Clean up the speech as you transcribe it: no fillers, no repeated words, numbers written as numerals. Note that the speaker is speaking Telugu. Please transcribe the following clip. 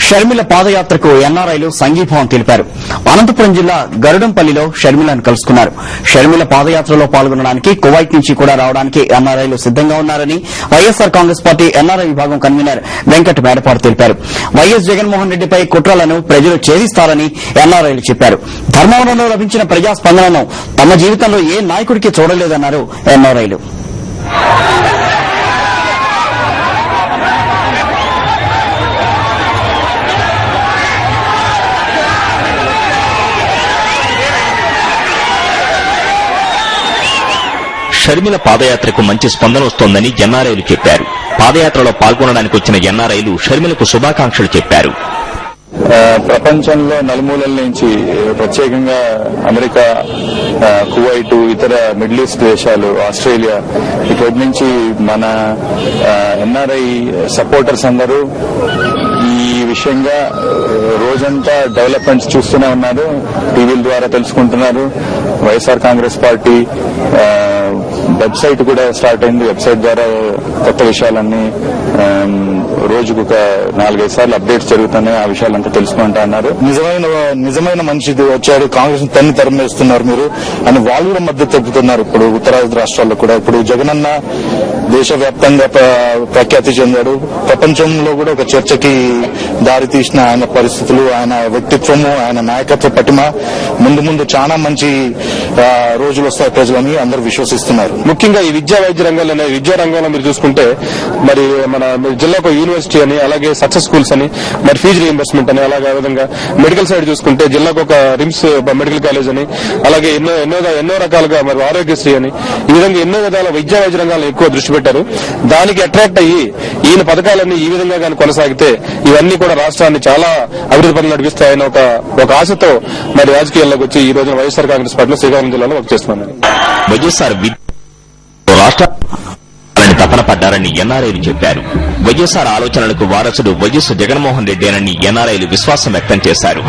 షర్మిల పాదయాత్రకు ఎన్ఆర్ఐలు సంఘీభావం తెలిపారు. అనంతపురం జిల్లా గరుడంపల్లిలో షర్మిలను కలుసుకున్నారు. షర్మిల పాదయాత్రలో పాల్గొనడానికి కువైట్ నుంచి కూడా రావడానికి ఎన్ఆర్ఐలు సిద్దంగా ఉన్నారని వైఎస్సార్ కాంగ్రెస్ పార్టీ ఎన్ఆర్ఐ విభాగం కన్వీనర్ వెంకట మేడపాటి తెలిపారు. వైఎస్ జగన్మోహన్ రెడ్డిపై కుట్రలను ప్రజలు ఛేదిస్తారని ఎన్ఆర్ఐలు చెప్పారు. ధర్మవరంలో లభించిన ప్రజాస్పందనను తమ జీవితంలో ఏ నాయకుడికి చూడలేదన్నారు ఎన్ఆర్ఐలు. షర్మిల పాదయాత్రకు మంచి స్పందన వస్తోందని ఎన్ఆర్ఐలు చెప్పారు. పాదయాత్రలో పాల్గొనడానికి వచ్చిన ఎన్ఆర్ఐలు షర్మిలకు శుభాకాంక్షలు చెప్పారు. ప్రపంచంలో నలుమూలల నుంచి ప్రత్యేకంగా అమెరికా, కువైట్, ఇతర మిడిల్ ఈస్ట్ దేశాలు, ఆస్ట్రేలియా, ఇక్కడి నుంచి మన ఎన్ఆర్ఐ సపోర్టర్స్ అందరూ ఈ విషయంగా రోజంతా డెవలప్మెంట్స్ చూస్తూనే ఉన్నారు. టీవీల ద్వారా తెలుసుకుంటున్నారు. వైఎస్ఆర్ కాంగ్రెస్ పార్టీ వెబ్సైట్ కూడా స్టార్ట్ అయింది. వెబ్సైట్ ద్వారా కొత్త విషయాలన్నీ రోజుకు ఒక 4-5 సార్లు అప్డేట్స్ జరుగుతున్నాయి. ఆ విషయాలంతా తెలుసుకుంటా అన్నారు. నిజమైన మనిషి వచ్చాడు, కాంగ్రెస్ తన్ని తరిమేస్తున్నారు మీరు అని వాళ్ళు కూడా మద్దతు తెలుపుతున్నారు. ఇప్పుడు ఉత్తరాది రాష్ట్రాల్లో కూడా ఇప్పుడు జగనన్న దేశవ్యాప్తంగా ప్రఖ్యాతి చెందాడు. ప్రపంచంలో కూడా ఒక చర్చకి దారి తీసిన ఆయన పరిస్థితులు, ఆయన వ్యక్తిత్వము, ఆయన నాయకత్వ పటిమ ముందు చాలా మంచి రోజులు వస్తాయి ప్రజలని అందరూ విశ్వసిస్తున్నారు. ముఖ్యంగా ఈ విద్యా వైద్య రంగంలో మీరు చూసుకుంటే మరి మన జిల్లాకు యూనివర్సిటీ అని, అలాగే సక్సెస్ స్కూల్స్ అని, మరి ఫీజు రీయింబర్స్మెంట్ అని, అలాగే విధంగా మెడికల్ సైడ్ చూసుకుంటే జిల్లాకు ఒక రిమ్స్ మెడికల్ కాలేజ్ అని, అలాగే ఎన్నో రకాలుగా మరి ఆరోగ్యశ్రీ అని, ఈ విధంగా ఎన్నో విధాల విద్యా వైద్య రంగాల్లో ఎక్కువ దృష్టి పెట్టారు. దానికి అట్రాక్ట్ అయ్యి ఈయన పథకాలన్నీ ఈ విధంగా కానీ కొనసాగితే ఇవన్నీ కూడా రాష్ట్రాన్ని చాలా అభివృద్ధి పనులు నడిపిస్తాయని ఒక ఆశతో మరి రాజకీయాల్లోకి వచ్చి ఈ రోజున వైఎస్ఆర్ కాంగ్రెస్ పార్టీలో శ్రీకాకుళం జిల్లాలో వర్క్ చేస్తున్నాను. వైఎస్ఆర్ రాష్ట్రాన్ని తపన పడ్డారని ఎన్ఆర్ఐలు చెప్పారు. వైఎస్ఆర్ ఆలోచనలకు వారసుడు వైఎస్ జగన్మోహన్ రెడ్డేనని ఎన్ఆర్ఐలు విశ్వాసం వ్యక్తం చేశారు.